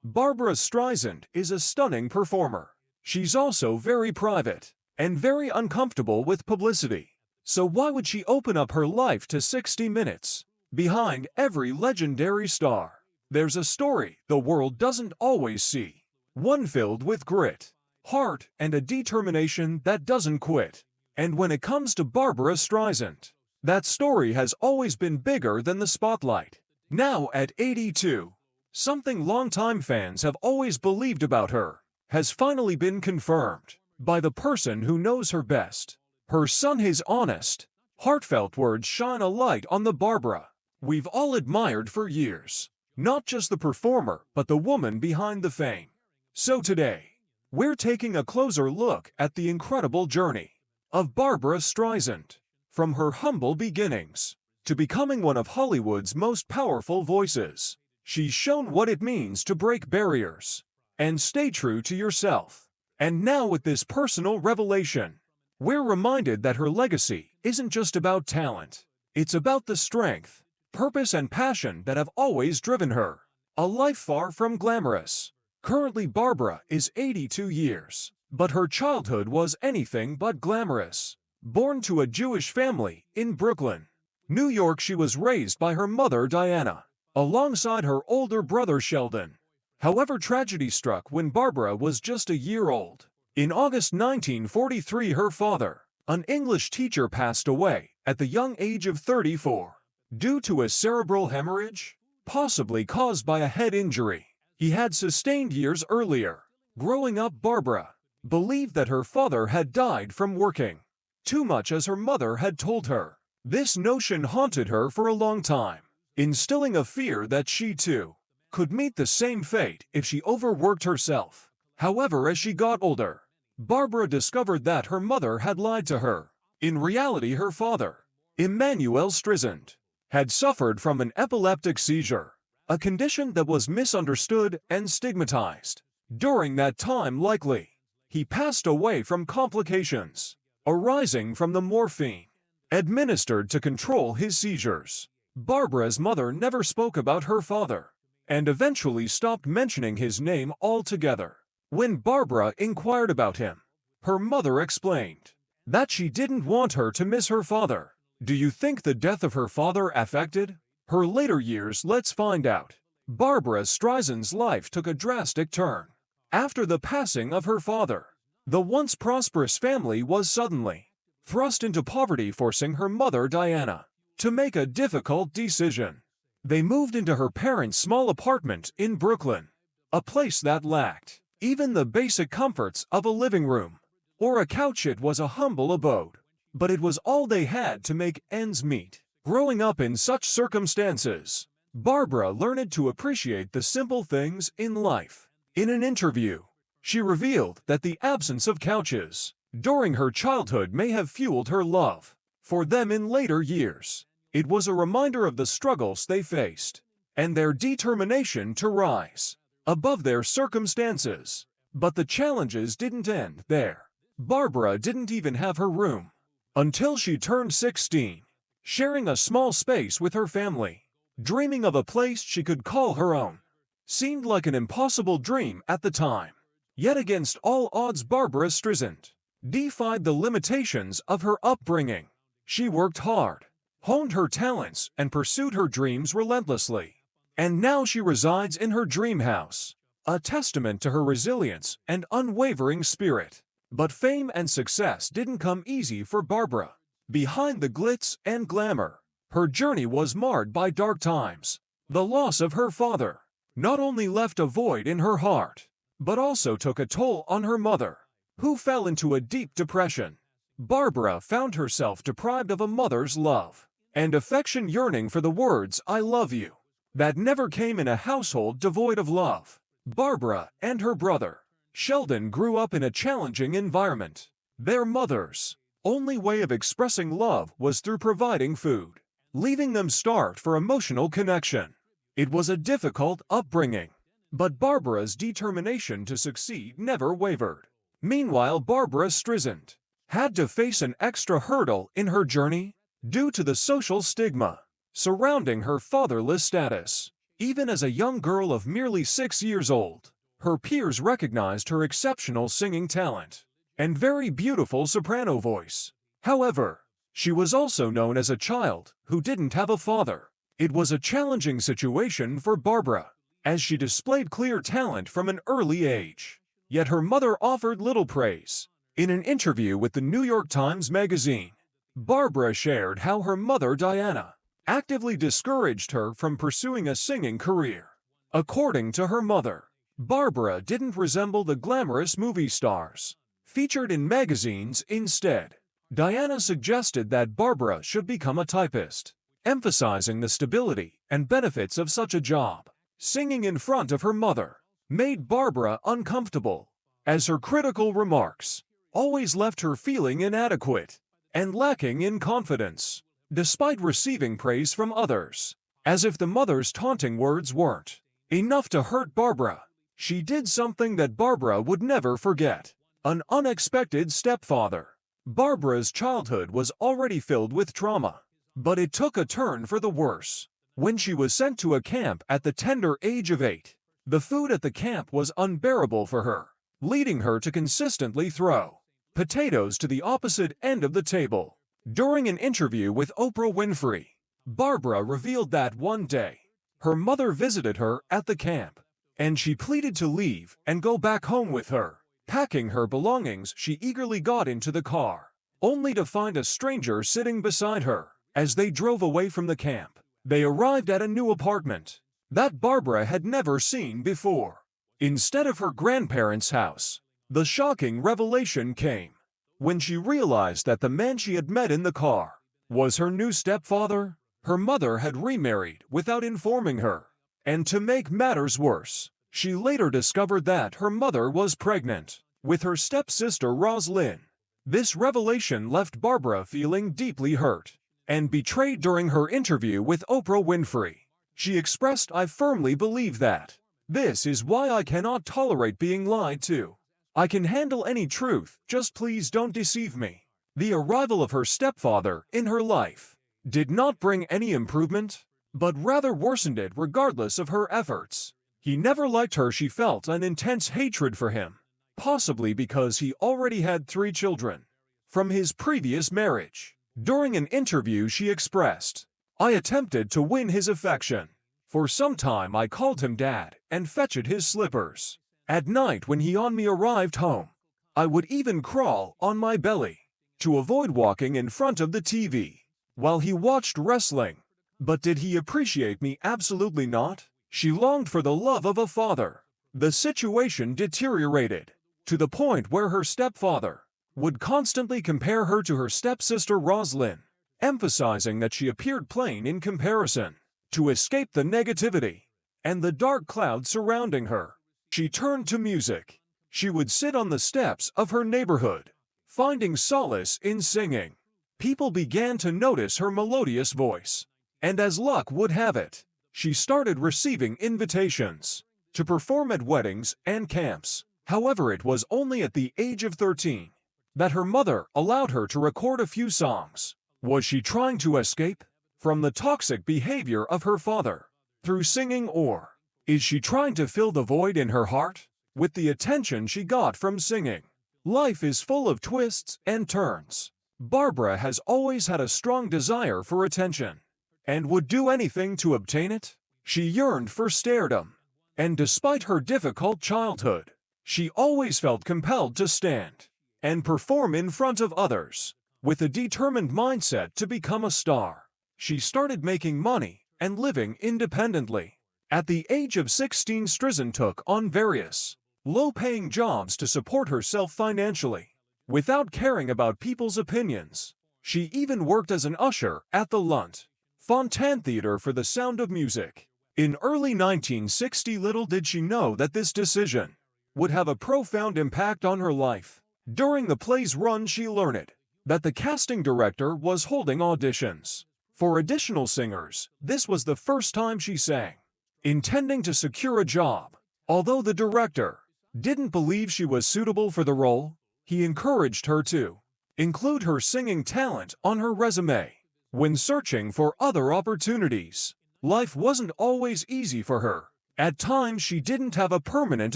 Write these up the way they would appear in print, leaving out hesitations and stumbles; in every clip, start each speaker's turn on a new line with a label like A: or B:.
A: Barbra Streisand is a stunning performer. She's also very private and very uncomfortable with publicity. So why would she open up her life to 60 Minutes? Behind every legendary star, there's a story the world doesn't always see. One filled with grit, heart, and a determination that doesn't quit. And when it comes to Barbra Streisand, that story has always been bigger than the spotlight. Now at 82, something longtime fans have always believed about her has finally been confirmed by the person who knows her best. Her son, his honest, heartfelt words shine a light on the Barbra we've all admired for years. Not just the performer, but the woman behind the fame. So today, we're taking a closer look at the incredible journey of Barbra Streisand, from her humble beginnings to becoming one of Hollywood's most powerful voices. She's shown what it means to break barriers and stay true to yourself. And now with this personal revelation, we're reminded that her legacy isn't just about talent. It's about the strength, purpose, and passion that have always driven her. A life far from glamorous. Currently, Barbra is 82 years, but her childhood was anything but glamorous. Born to a Jewish family in Brooklyn, New York, she was raised by her mother Diana, alongside her older brother Sheldon. However, tragedy struck when Barbra was just a year old. In August 1943, her father, an English teacher, passed away at the young age of 34 due to a cerebral hemorrhage, possibly caused by a head injury he had sustained years earlier. Growing up, Barbra believed that her father had died from working too much, as her mother had told her. This notion haunted her for a long time, instilling a fear that she too could meet the same fate if she overworked herself. However, as she got older, Barbra discovered that her mother had lied to her. In reality, her father, Emanuel Streisand, had suffered from an epileptic seizure, a condition that was misunderstood and stigmatized. During that time, likely, he passed away from complications arising from the morphine administered to control his seizures. Barbra's mother never spoke about her father and eventually stopped mentioning his name altogether. When Barbra inquired about him, her mother explained that she didn't want her to miss her father. Do you think the death of her father affected her later years? Let's find out. Barbra Streisand's life took a drastic turn after the passing of her father. The once prosperous family was suddenly thrust into poverty, forcing her mother Diana to make a difficult decision. They moved into her parents' small apartment in Brooklyn, a place that lacked even the basic comforts of a living room or a couch. It was a humble abode, but it was all they had to make ends meet. Growing up in such circumstances, Barbra learned to appreciate the simple things in life. In an interview, she revealed that the absence of couches during her childhood may have fueled her love for them in later years. It was a reminder of the struggles they faced and their determination to rise above their circumstances. But the challenges didn't end there. Barbra didn't even have her room until she turned 16, sharing a small space with her family. Dreaming of a place she could call her own seemed like an impossible dream at the time. Yet against all odds, Barbra Streisand defied the limitations of her upbringing. She worked hard, honed her talents, and pursued her dreams relentlessly. And now she resides in her dream house, a testament to her resilience and unwavering spirit. But fame and success didn't come easy for Barbra. Behind the glitz and glamour, her journey was marred by dark times. The loss of her father not only left a void in her heart, but also took a toll on her mother, who fell into a deep depression. Barbra found herself deprived of a mother's love and affection, yearning for the words "I love you" that never came in a household devoid of love. Barbra and her brother, Sheldon, grew up in a challenging environment. Their mother's only way of expressing love was through providing food, leaving them starved for emotional connection. It was a difficult upbringing, but Barbra's determination to succeed never wavered. Meanwhile, Barbra Streisand had to face an extra hurdle in her journey due to the social stigma surrounding her fatherless status. Even as a young girl of merely 6 years old, her peers recognized her exceptional singing talent and very beautiful soprano voice. However, she was also known as a child who didn't have a father. It was a challenging situation for Barbra, as she displayed clear talent from an early age. Yet her mother offered little praise. In an interview with the New York Times Magazine, Barbra shared how her mother, Diana, actively discouraged her from pursuing a singing career. According to her mother, Barbra didn't resemble the glamorous movie stars featured in magazines. Instead, Diana suggested that Barbra should become a typist, emphasizing the stability and benefits of such a job. Singing in front of her mother made Barbra uncomfortable, as her critical remarks always left her feeling inadequate and lacking in confidence, despite receiving praise from others. As if the mother's taunting words weren't enough to hurt Barbra, she did something that Barbra would never forget: an unexpected stepfather. Barbra's childhood was already filled with trauma, but it took a turn for the worse when she was sent to a camp at the tender age of 8. The food at the camp was unbearable for her, leading her to consistently throw potatoes to the opposite end of the table. During an interview with Oprah Winfrey, Barbra revealed that one day, her mother visited her at the camp, and she pleaded to leave and go back home with her. Packing her belongings, she eagerly got into the car, only to find a stranger sitting beside her. As they drove away from the camp, they arrived at a new apartment that Barbra had never seen before. Instead of her grandparents' house, the shocking revelation came when she realized that the man she had met in the car was her new stepfather. Her mother had remarried without informing her, and to make matters worse, she later discovered that her mother was pregnant with her stepsister Roslyn. This revelation left Barbra feeling deeply hurt and betrayed. During her interview with Oprah Winfrey, she expressed, "I firmly believe that this is why I cannot tolerate being lied to. I can handle any truth, just please don't deceive me." The arrival of her stepfather in her life did not bring any improvement, but rather worsened it. Regardless of her efforts, he never liked her. She felt an intense hatred for him, possibly because he already had 3 children from his previous marriage. During an interview, she expressed, "I attempted to win his affection. For some time I called him dad and fetched his slippers. At night when he on me arrived home, I would even crawl on my belly to avoid walking in front of the TV while he watched wrestling. But did he appreciate me? Absolutely not." She longed for the love of a father. The situation deteriorated to the point where her stepfather would constantly compare her to her stepsister Roslyn, emphasizing that she appeared plain in comparison. To escape the negativity and the dark cloud surrounding her, she turned to music. She would sit on the steps of her neighborhood, finding solace in singing. People began to notice her melodious voice, and as luck would have it, she started receiving invitations to perform at weddings and camps. However, it was only at the age of 13 that her mother allowed her to record a few songs. Was she trying to escape from the toxic behavior of her father through singing, or is she trying to fill the void in her heart with the attention she got from singing? Life is full of twists and turns. Barbra has always had a strong desire for attention and would do anything to obtain it. She yearned for stardom, and despite her difficult childhood, she always felt compelled to stand and perform in front of others. With a determined mindset to become a star, she started making money and living independently. At the age of 16, Streisand took on various low-paying jobs to support herself financially, without caring about people's opinions. She even worked as an usher at the Lunt Fontanne Theatre for The Sound of Music. In early 1960, little did she know that this decision would have a profound impact on her life. During the play's run, she learned that the casting director was holding auditions for additional singers. This was the first time she sang, intending to secure a job. Although the director didn't believe she was suitable for the role, he encouraged her to include her singing talent on her resume when searching for other opportunities. Life wasn't always easy for her. At times she didn't have a permanent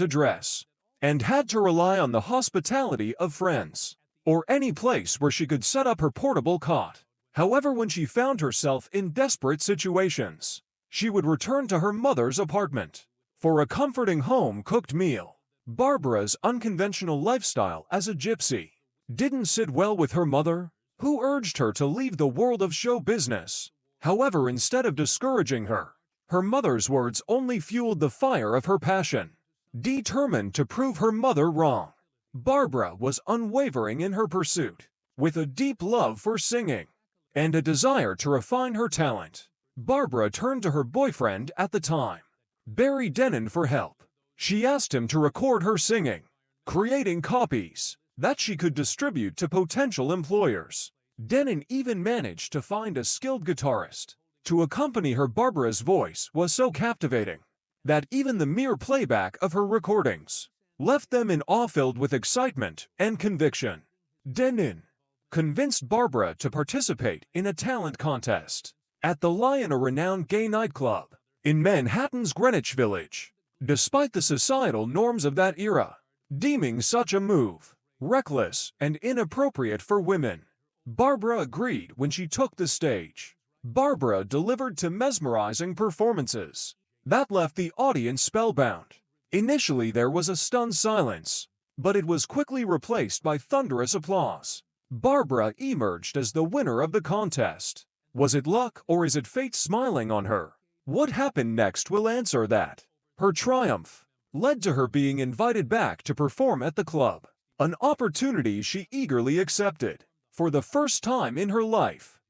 A: address and had to rely on the hospitality of friends or any place where she could set up her portable cot. However, when she found herself in desperate situations, she would return to her mother's apartment for a comforting home-cooked meal. Barbra's unconventional lifestyle as a gypsy didn't sit well with her mother, who urged her to leave the world of show business. However, instead of discouraging her, her mother's words only fueled the fire of her passion. Determined to prove her mother wrong, Barbra was unwavering in her pursuit. With a deep love for singing and a desire to refine her talent, Barbra turned to her boyfriend at the time, Barry Denon, for help. She asked him to record her singing, creating copies that she could distribute to potential employers. Denon even managed to find a skilled guitarist to accompany her. Barbra's voice was so captivating that even the mere playback of her recordings left them in awe, filled with excitement and conviction. Denon convinced Barbra to participate in a talent contest at the Lion, a renowned gay nightclub in Manhattan's Greenwich Village. Despite the societal norms of that era deeming such a move reckless and inappropriate for women, Barbra agreed. When she took the stage, Barbra delivered two mesmerizing performances that left the audience spellbound. Initially there was a stunned silence, but it was quickly replaced by thunderous applause. Barbra emerged as the winner of the contest. Was it luck, or is it fate smiling on her? What happened next will answer that. Her triumph led to her being invited back to perform at the club, an opportunity she eagerly accepted. For the first time in her life,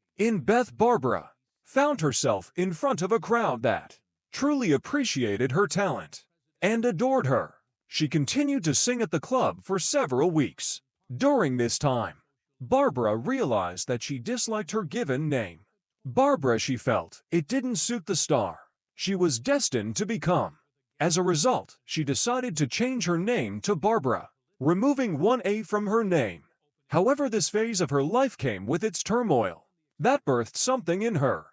A: Barbra found herself in front of a crowd that truly appreciated her talent and adored her. She continued to sing at the club for several weeks. During this time, Barbra realized that she disliked her given name. Barbra, she felt, it didn't suit the star she was destined to become. As a result, she decided to change her name to Barbra, removing one A from her name. However, this phase of her life came with its turmoil that birthed something in her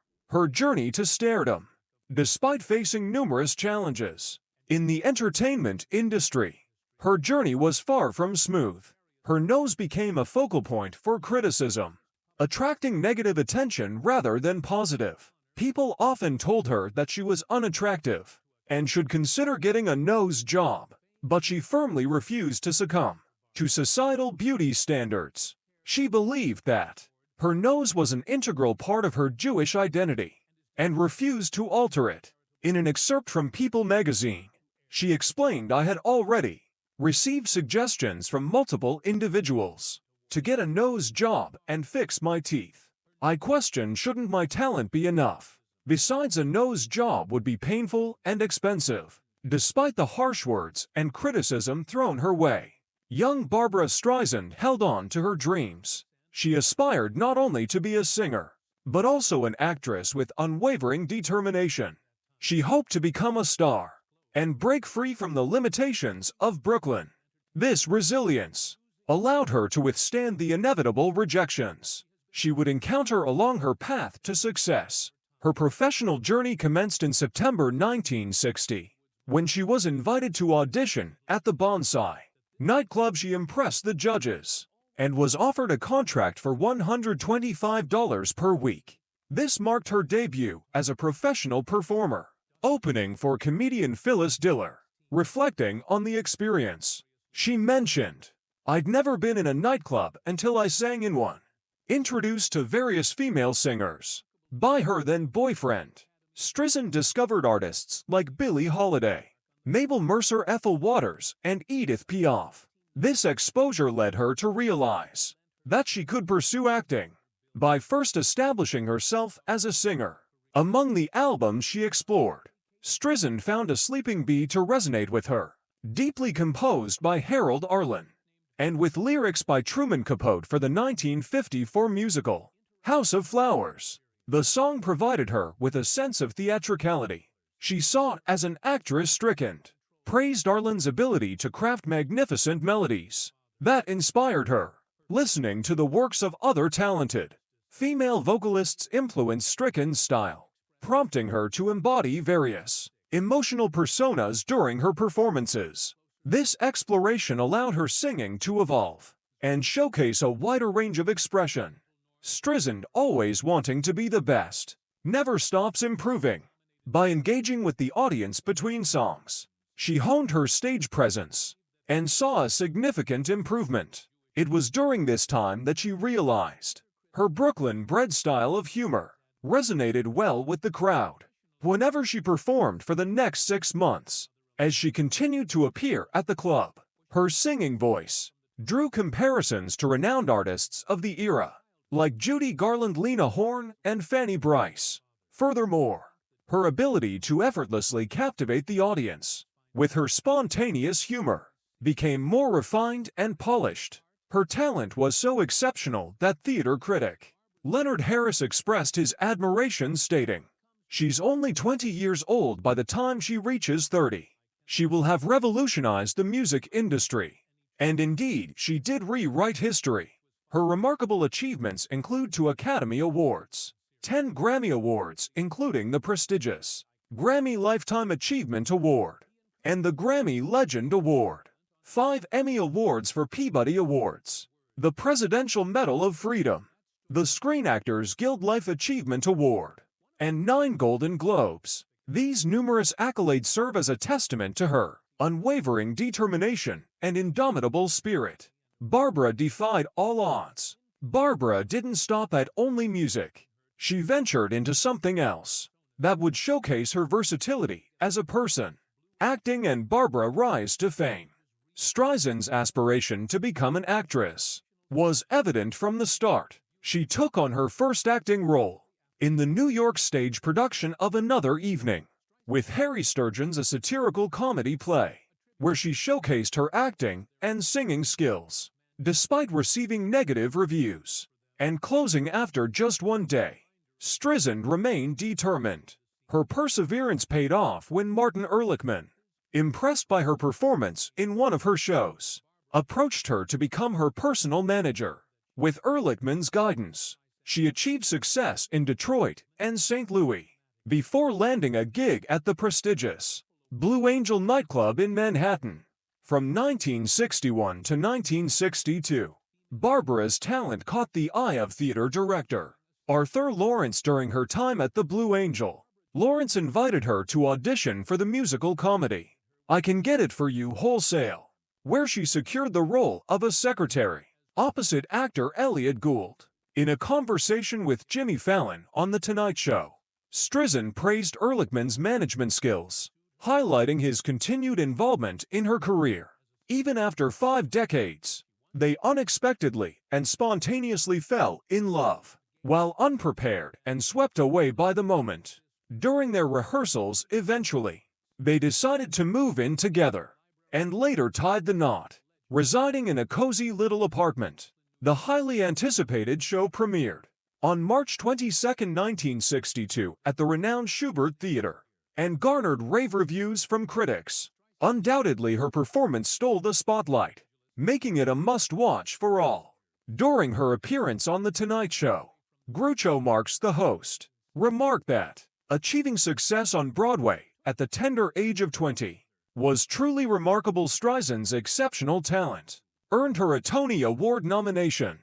A: journey to stardom. Despite facing numerous challenges in the entertainment industry, her journey was far from smooth. Her nose became a focal point for criticism, attracting negative attention rather than positive. People often told her that she was unattractive and should consider getting a nose job, but she firmly refused to succumb to societal beauty standards. She believed that her nose was an integral part of her Jewish identity and refused to alter it. In an excerpt from People magazine, she explained, "I had already received suggestions from multiple individuals to get a nose job and fix my teeth. I questioned, shouldn't my talent be enough? Besides, a nose job would be painful and expensive." Despite the harsh words and criticism thrown her way, young Barbra Streisand held on to her dreams. She aspired not only to be a singer, but also an actress with unwavering determination. She hoped to become a star and break free from the limitations of Brooklyn. This resilience allowed her to withstand the inevitable rejections she would encounter along her path to success. Her professional journey commenced in September 1960, when she was invited to audition at the Bonsai nightclub. She impressed the judges and was offered a contract for $125 per week. This marked her debut as a professional performer, opening for comedian Phyllis Diller. Reflecting on the experience, she mentioned, "I'd never been in a nightclub until I sang in one." Introduced to various female singers by her then boyfriend, Streisand discovered artists like Billie Holiday, Mabel Mercer, Ethel Waters, and Edith Piaf. This exposure led her to realize that she could pursue acting by first establishing herself as a singer. Among the albums she explored, Streisand found A Sleeping Bee to resonate with her, deeply composed by Harold Arlen, and with lyrics by Truman Capote for the 1954 musical House of Flowers. The song provided her with a sense of theatricality she sought as an actress. Strickland praised Arlen's ability to craft magnificent melodies that inspired her. Listening to the works of other talented female vocalists influenced Strickland's style. prompting her to embody various emotional personas during her performances. This exploration allowed her singing to evolve and showcase a wider range of expression. Streisand, always wanting to be the best, never stops improving. By engaging with the audience between songs, she honed her stage presence and saw a significant improvement. It was during this time that she realized her Brooklyn-bred style of humor resonated well with the crowd. Whenever she performed for the next 6 months, as she continued to appear at the club, her singing voice drew comparisons to renowned artists of the era, like Judy Garland, Lena Horne, and Fanny Brice. Furthermore, her ability to effortlessly captivate the audience with her spontaneous humor became more refined and polished. Her talent was so exceptional that theater critic Leonard Harris expressed his admiration, stating, "She's only 20 years old by the time she reaches 30. She will have revolutionized the music industry." And indeed, she did rewrite history. Her remarkable achievements include 2 Academy Awards, 10 Grammy Awards including the prestigious Grammy Lifetime Achievement Award and the Grammy Legend Award, 5 Emmy Awards for Peabody Awards, the Presidential Medal of Freedom, the Screen Actors Guild Life Achievement Award, and 9 Golden Globes. These numerous accolades serve as a testament to her unwavering determination and indomitable spirit. Barbra defied all odds. Barbra didn't stop at only music. She ventured into something else that would showcase her versatility as a person. Acting and Barbra rise to fame. Streisand's aspiration to become an actress was evident from the start. She took on her first acting role in the New York stage production of Another Evening with Harry Sturgeon's a satirical comedy play, where she showcased her acting and singing skills. Despite receiving negative reviews and closing after just 1 day, Streisand remained determined. Her perseverance paid off when Martin Ehrlichman, impressed by her performance in one of her shows, approached her to become her personal manager. With Ehrlichman's guidance, she achieved success in Detroit and St. Louis before landing a gig at the prestigious Blue Angel nightclub in Manhattan. From 1961 to 1962, Barbra's talent caught the eye of theater director Arthur Lawrence. During her time at the Blue Angel, Lawrence invited her to audition for the musical comedy I Can Get It For You Wholesale, where she secured the role of a secretary opposite actor Elliot Gould. In a conversation with Jimmy Fallon on The Tonight Show, Streisand praised Ehrlichman's management skills, highlighting his continued involvement in her career. Even after 5 decades, they unexpectedly and spontaneously fell in love, while unprepared and swept away by the moment. During their rehearsals, eventually, they decided to move in together, and later tied the knot, residing in a cozy little apartment. The highly anticipated show premiered on March 22, 1962 at the renowned Schubert Theater, and garnered rave reviews from critics. Undoubtedly, her performance stole the spotlight, making it a must-watch for all. During her appearance on The Tonight Show, Groucho Marx, the host, remarked that achieving success on Broadway at the tender age of 20 was truly remarkable. Streisand's exceptional talent earned her a Tony Award nomination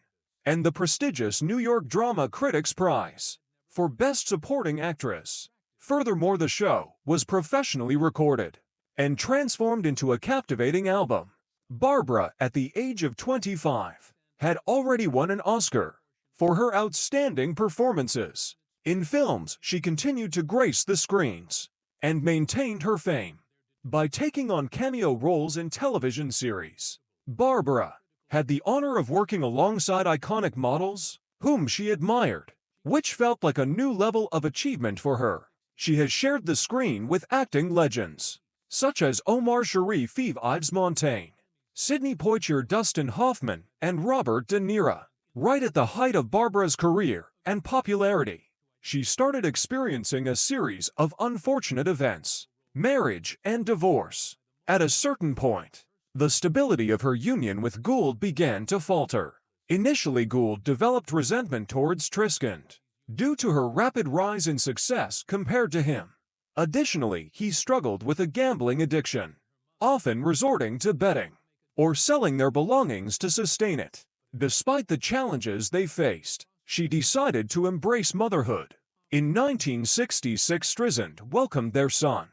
A: and the prestigious New York Drama Critics Prize for Best Supporting Actress. Furthermore, the show was professionally recorded and transformed into a captivating album. Barbra, at the age of 25, had already won an Oscar for her outstanding performances. In films, she continued to grace the screens and maintained her fame by taking on cameo roles in television series. Barbra had the honor of working alongside iconic models whom she admired, which felt like a new level of achievement for her. She has shared the screen with acting legends such as Omar Sharif, Yves Montaigne, Sidney Poitier, Dustin Hoffman, and Robert De Niro. Right at the height of Barbra's career and popularity, she started experiencing a series of unfortunate events, marriage and divorce. At a certain point, the stability of her union with Gould began to falter. Initially, Gould developed resentment towards Streisand due to her rapid rise in success compared to him. Additionally, he struggled with a gambling addiction, often resorting to betting or selling their belongings to sustain it. Despite the challenges they faced, she decided to embrace motherhood. In 1966, Streisand welcomed their son,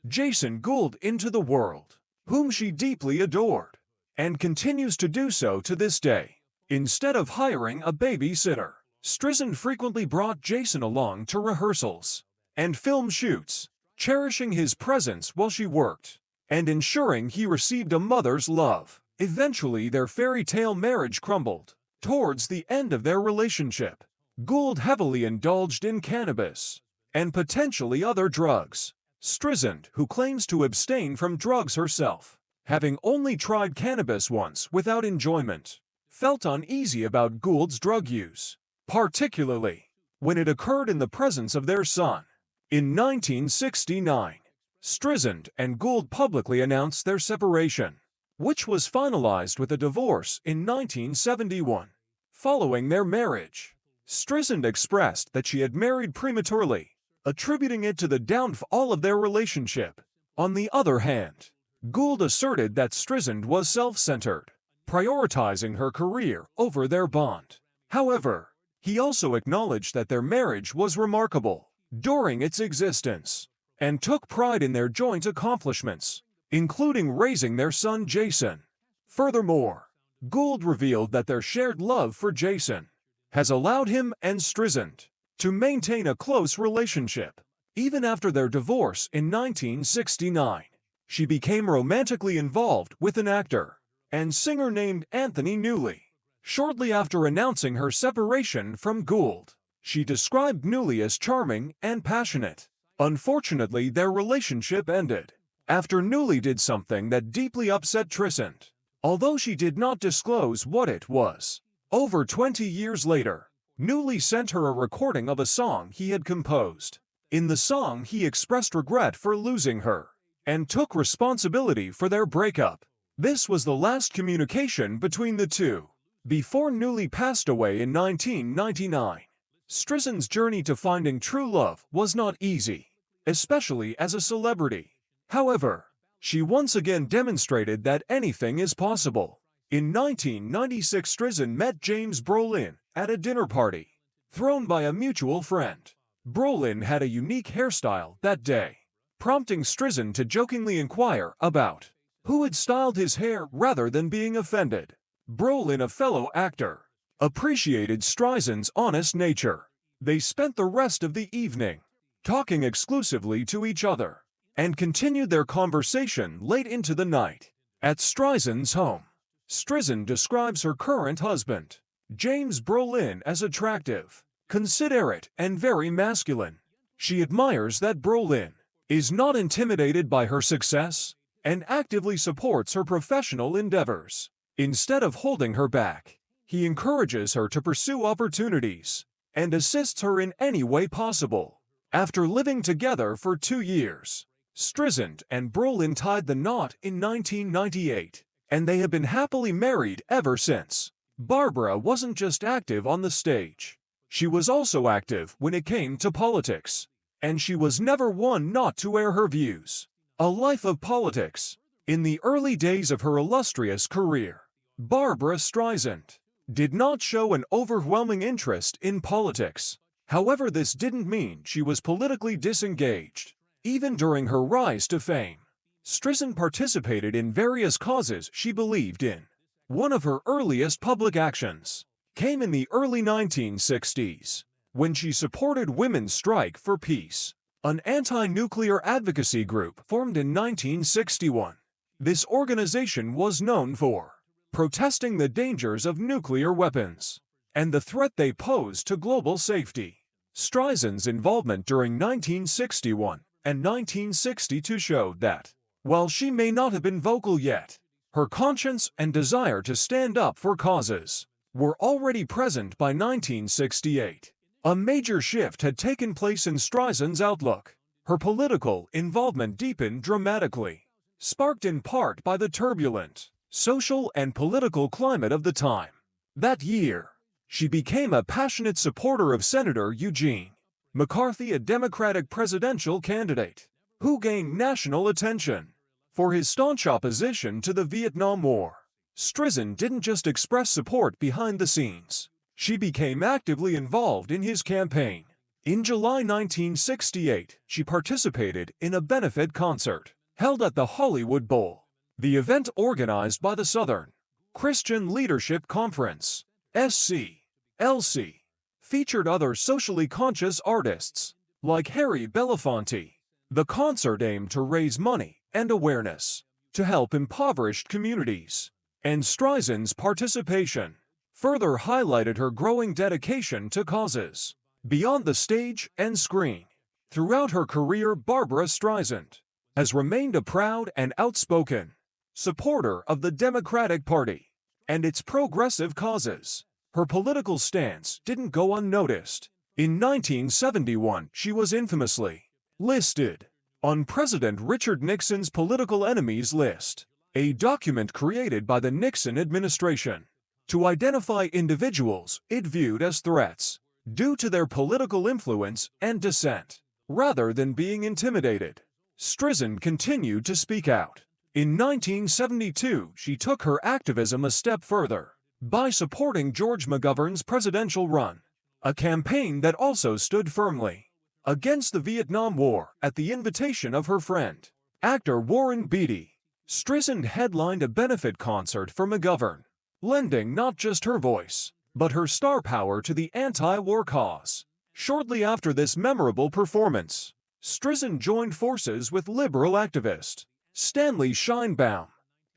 A: Jason Gould, into the world, whom she deeply adored, and continues to do so to this day. Instead of hiring a babysitter, Streisand frequently brought Jason along to rehearsals and film shoots, cherishing his presence while she worked and ensuring he received a mother's love. Eventually, their fairy tale marriage crumbled. Towards the end of their relationship, Gould heavily indulged in cannabis and potentially other drugs. Streisand, who claims to abstain from drugs herself, having only tried cannabis once without enjoyment, felt uneasy about Gould's drug use, particularly when it occurred in the presence of their son. In 1969, Streisand and Gould publicly announced their separation, which was finalized with a divorce in 1971. Following their marriage, Streisand expressed that she had married prematurely, attributing it to the downfall of their relationship. On the other hand, Gould asserted that Streisand was self-centered, prioritizing her career over their bond. However, he also acknowledged that their marriage was remarkable during its existence and took pride in their joint accomplishments, including raising their son Jason. Furthermore, Gould revealed that their shared love for Jason has allowed him and Streisand to maintain a close relationship. Even after their divorce in 1969, she became romantically involved with an actor and singer named Anthony Newley. Shortly after announcing her separation from Gould, she described Newley as charming and passionate. Unfortunately, their relationship ended after Newley did something that deeply upset Streisand, although she did not disclose what it was. Over 20 years later, Newley sent her a recording of a song he had composed. In the song, he expressed regret for losing her and took responsibility for their breakup. This was the last communication between the two before Newley passed away in 1999. Streisand's journey to finding true love was not easy, especially as a celebrity. However, she once again demonstrated that anything is possible. In 1996, Streisand met James Brolin at a dinner party thrown by a mutual friend. Brolin had a unique hairstyle that day, prompting Streisand to jokingly inquire about who had styled his hair rather than being offended. Brolin, a fellow actor, appreciated Streisand's honest nature. They spent the rest of the evening talking exclusively to each other and continued their conversation late into the night. At Streisand's home, Streisand describes her current husband, James Brolin, as attractive, considerate, and very masculine. She admires that Brolin is not intimidated by her success and actively supports her professional endeavors. Instead of holding her back, he encourages her to pursue opportunities and assists her in any way possible. After living together for 2 years, Streisand and Brolin tied the knot in 1998, and they have been happily married ever since. Barbra wasn't just active on the stage. She was also active when it came to politics, and she was never one not to air her views. A life of politics. In the early days of her illustrious career, Barbra Streisand did not show an overwhelming interest in politics. However, this didn't mean she was politically disengaged. Even during her rise to fame, Streisand participated in various causes she believed in. One of her earliest public actions came in the early 1960s, when she supported Women's Strike for Peace, an anti-nuclear advocacy group formed in 1961. This organization was known for protesting the dangers of nuclear weapons and the threat they pose to global safety. Streisand's involvement during 1961 and 1962 showed that, while she may not have been vocal yet, her conscience and desire to stand up for causes were already present by 1968. A major shift had taken place in Streisand's outlook. Her political involvement deepened dramatically, sparked in part by the turbulent social and political climate of the time. That year, She became a passionate supporter of Senator Eugene McCarthy, a Democratic presidential candidate, who gained national attention for his staunch opposition to the Vietnam War. Streisand didn't just express support behind the scenes. She became actively involved in his campaign. In July 1968, she participated in a benefit concert held at the Hollywood Bowl. The event, organized by the Southern Christian Leadership Conference, SCLC, featured other socially conscious artists like Harry Belafonte. The concert aimed to raise money and awareness to help impoverished communities, and Streisand's participation further highlighted her growing dedication to causes beyond the stage and screen. Throughout her career, Barbra Streisand has remained a proud and outspoken supporter of the Democratic Party and its progressive causes. Her political stance didn't go unnoticed. In 1971, she was infamously listed on President Richard Nixon's political enemies list, a document created by the Nixon administration to identify individuals it viewed as threats due to their political influence and dissent. Rather than being intimidated, Streisand continued to speak out. In 1972, she took her activism a step further by supporting George McGovern's presidential run, a campaign that also stood firmly against the Vietnam War. At the invitation of her friend, actor Warren Beatty, Streisand headlined a benefit concert for McGovern, lending not just her voice, but her star power to the anti-war cause. Shortly after this memorable performance, Streisand joined forces with liberal activist Stanley Scheinbaum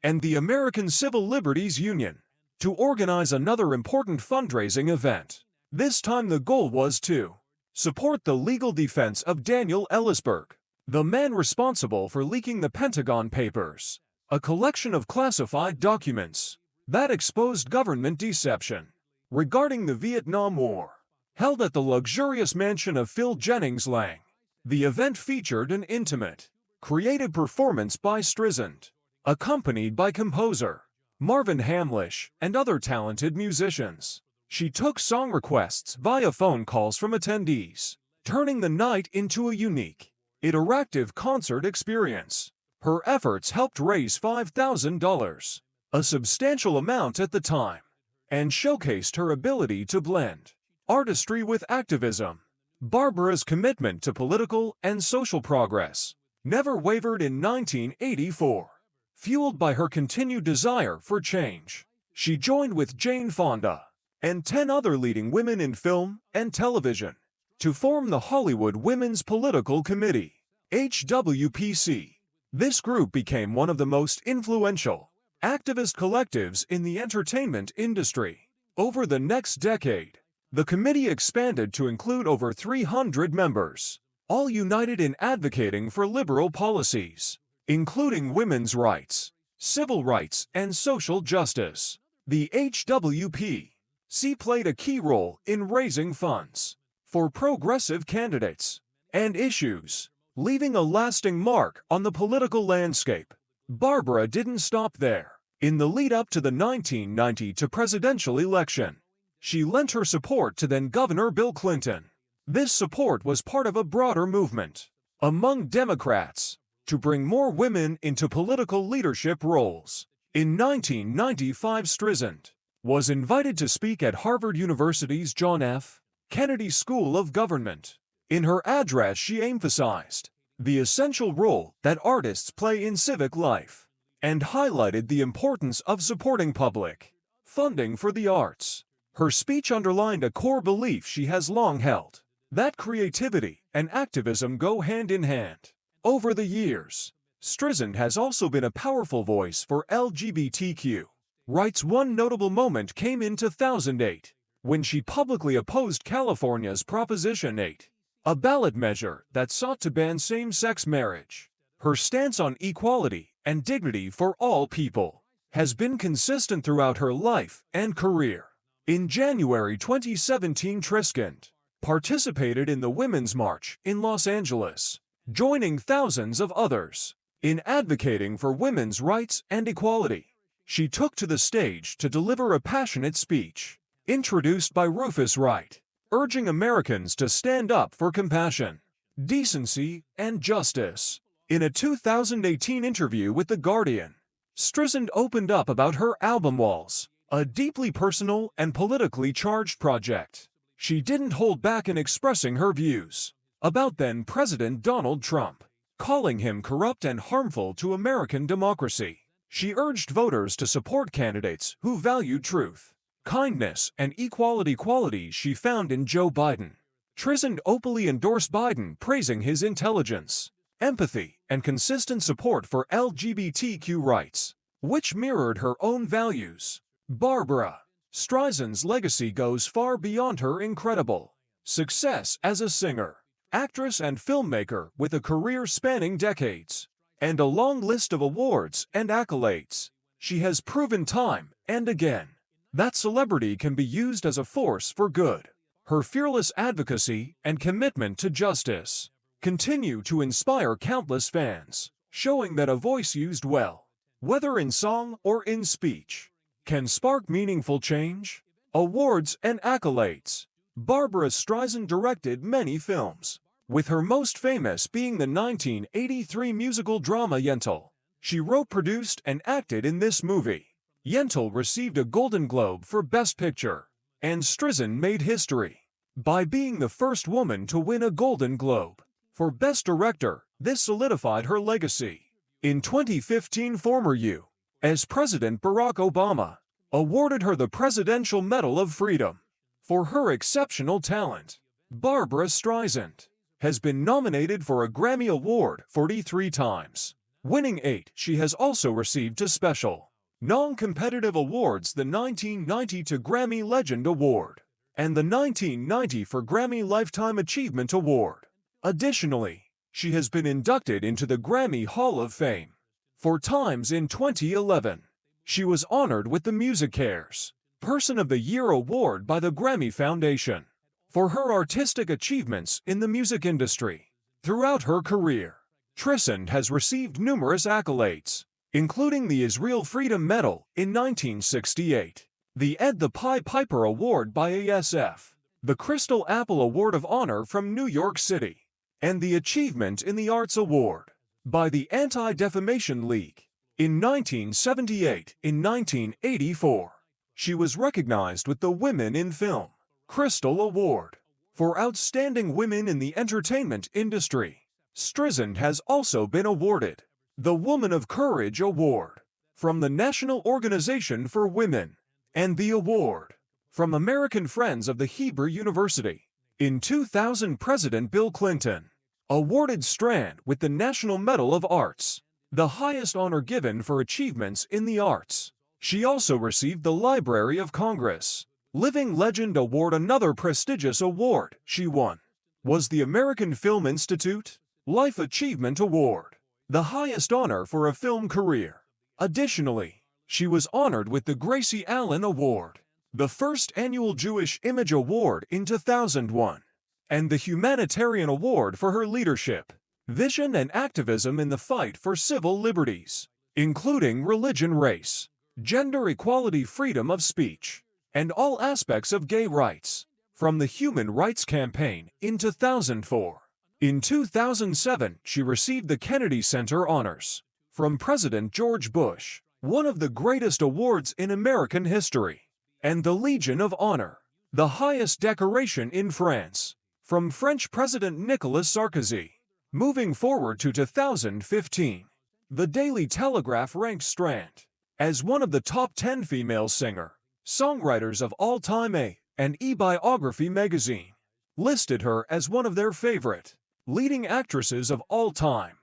A: and the American Civil Liberties Union to organize another important fundraising event. This time the goal was to support the legal defense of Daniel Ellsberg, the man responsible for leaking the Pentagon Papers, a collection of classified documents that exposed government deception regarding the Vietnam War. Held at the luxurious mansion of Phil Jennings Lang, the event featured an intimate, creative performance by Streisand, accompanied by composer Marvin Hamlisch and other talented musicians. She took song requests via phone calls from attendees, turning the night into a unique, interactive concert experience. Her efforts helped raise $5,000, a substantial amount at the time, and showcased her ability to blend artistry with activism. Barbra's commitment to political and social progress never wavered. In 1984, fueled by her continued desire for change, she joined with Jane Fonda and 10 other leading women in film and television to form the Hollywood Women's Political Committee, HWPC. This group became one of the most influential activist collectives in the entertainment industry. Over the next decade, the committee expanded to include over 300 members, all united in advocating for liberal policies, including women's rights, civil rights, and social justice. The HWPC played a key role in raising funds for progressive candidates and issues, leaving a lasting mark on the political landscape. Barbra didn't stop there. In the lead-up to the 1992 presidential election, she lent her support to then-Governor Bill Clinton. This support was part of a broader movement among Democrats to bring more women into political leadership roles. In 1995, Streisand was invited to speak at Harvard University's John F. Kennedy School of Government. In her address, she emphasized the essential role that artists play in civic life and highlighted the importance of supporting public funding for the arts. Her speech underlined a core belief she has long held, that creativity and activism go hand in hand. Over the years, Streisand has also been a powerful voice for LGBTQ rights. One notable moment came in 2008, when she publicly opposed California's Proposition 8, a ballot measure that sought to ban same-sex marriage. Her stance on equality and dignity for all people has been consistent throughout her life and career. In January 2017, Streisand participated in the Women's March in Los Angeles, joining thousands of others in advocating for women's rights and equality. She took to the stage to deliver a passionate speech, introduced by Rufus Wright, urging Americans to stand up for compassion, decency, and justice. In a 2018 interview with The Guardian, Streisand opened up about her album Walls, a deeply personal and politically charged project. She didn't hold back in expressing her views about then-President Donald Trump, calling him corrupt and harmful to American democracy. She urged voters to support candidates who value truth, kindness, and equality, qualities she found in Joe Biden. Streisand openly endorsed Biden, praising his intelligence, empathy, and consistent support for LGBTQ rights, which mirrored her own values. Barbra Streisand's legacy goes far beyond her incredible success as a singer, actress, and filmmaker, with a career spanning decades and a long list of awards and accolades. She has proven time and again that celebrity can be used as a force for good. Her fearless advocacy and commitment to justice continue to inspire countless fans, showing that a voice used well, whether in song or in speech, can spark meaningful change. Awards and accolades. Barbra Streisand directed many films, with her most famous being the 1983 musical drama Untold. She wrote, produced, and acted in this movie. Untold received a Golden Globe for Best Picture, and Streisand made history by being the first woman to win a Golden Globe for Best Director. This solidified her legacy. In 2015, former U.S. President Barack Obama awarded her the Presidential Medal of Freedom for her exceptional talent. Barbra Streisand has been nominated for a Grammy Award 43 times, winning 8. She has also received two special, non-competitive awards: the 1992 Grammy Legend Award and the 1990 for Grammy Lifetime Achievement Award. Additionally, she has been inducted into the Grammy Hall of Fame 4 times. In 2011, she was honored with the MusiCares Person of the Year Award by the Grammy Foundation for her artistic achievements in the music industry. Throughout her career, Streisand has received numerous accolades, including the Israel Freedom Medal in 1968, the Ed the Pied Piper Award by ASF, the Crystal Apple Award of Honor from New York City, and the Achievement in the Arts Award by the Anti-Defamation League. In 1978, in 1984, she was recognized with the Women in Film Crystal Award for Outstanding Women in the Entertainment Industry. Streisand has also been awarded the Woman of Courage Award from the National Organization for Women and the award from American Friends of the Hebrew University. In 2000, President Bill Clinton awarded Streisand with the National Medal of Arts, the highest honor given for achievements in the arts. She also received the Library of Congress Living Legend Award. Another prestigious award she won was the American Film Institute Life Achievement Award, the highest honor for a film career. Additionally, she was honored with the Gracie Allen Award, the first annual Jewish Image Award in 2001, and the Humanitarian Award for her leadership, vision, and activism in the fight for civil liberties, including religion, race, gender equality, freedom of speech, and all aspects of gay rights, from the Human Rights Campaign in 2004. In 2007, she received the Kennedy Center Honors from President George Bush, one of the greatest awards in American history, and the Legion of Honor, the highest decoration in France, from French President Nicolas Sarkozy. Moving forward to 2015, the Daily Telegraph ranked Streisand as one of the top 10 female singer-songwriters of all time. And E-Biography magazine listed her as one of their favorite leading actresses of all time,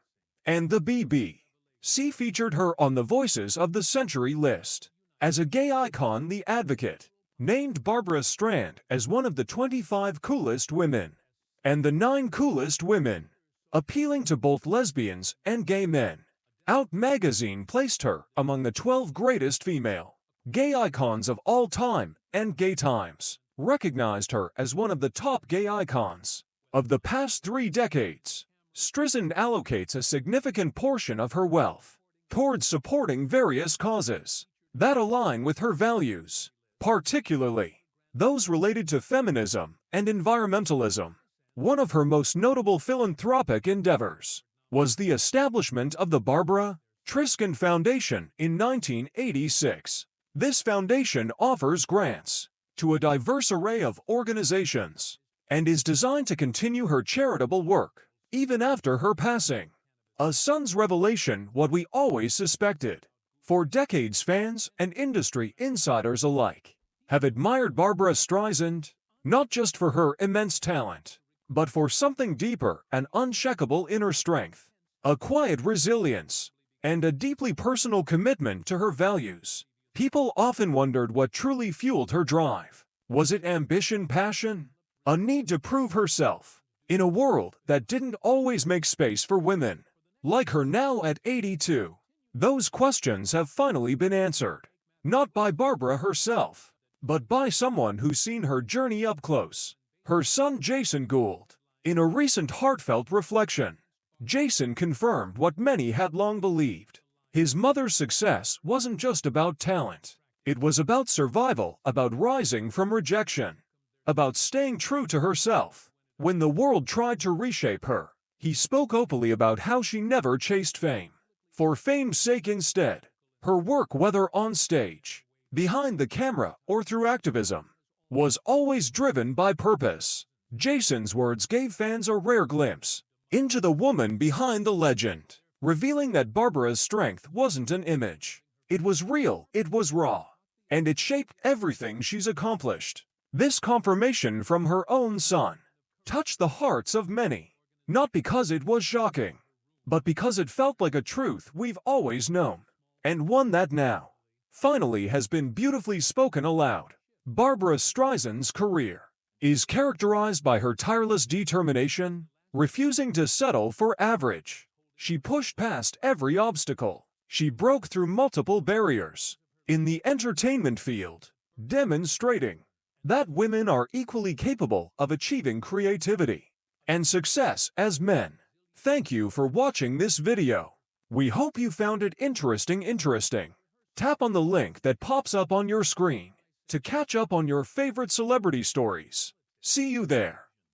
A: and the BBC featured her on the Voices of the Century list. As a gay icon, The Advocate named Barbra Streisand as one of the 25 coolest women and the 9 coolest women, appealing to both lesbians and gay men. Out magazine placed her among the 12 greatest female gay icons of all time, and Gay Times recognized her as one of the top gay icons of the past 3 decades. Streisand allocates a significant portion of her wealth towards supporting various causes that align with her values, particularly those related to feminism and environmentalism. One of her most notable philanthropic endeavors was the establishment of the Barbra Streisand Foundation in 1986. This foundation offers grants to a diverse array of organizations and is designed to continue her charitable work even after her passing. A son's revelation, what we always suspected. For decades, fans and industry insiders alike have admired Barbra Streisand, not just for her immense talent, but for something deeper, an unshakable inner strength, a quiet resilience, and a deeply personal commitment to her values. People often wondered what truly fueled her drive. Was it ambition, passion, a need to prove herself in a world that didn't always make space for women like her? Now at 82, those questions have finally been answered, not by Barbra herself, but by someone who's seen her journey up close. Her son Jason Gould. In a recent heartfelt reflection, Jason confirmed what many had long believed. His mother's success wasn't just about talent. It was about survival, about rising from rejection, about staying true to herself. When the world tried to reshape her, he spoke openly about how she never chased fame for fame's sake. Instead, her work, whether on stage, behind the camera, or through activism, was always driven by purpose. Jason's words gave fans a rare glimpse into the woman behind the legend, revealing that Barbra's strength wasn't an image. It was real, it was raw, and it shaped everything she's accomplished. This confirmation from her own son touched the hearts of many, not because it was shocking, but because it felt like a truth we've always known, and one that now finally has been beautifully spoken aloud. Barbra Streisand's career is characterized by her tireless determination, refusing to settle for average. She pushed past every obstacle. She broke through multiple barriers in the entertainment field, demonstrating that women are equally capable of achieving creativity and success as men. Thank you for watching this video. We hope you found it interesting. Tap on the link that pops up on your screen to catch up on your favorite celebrity stories. See you there.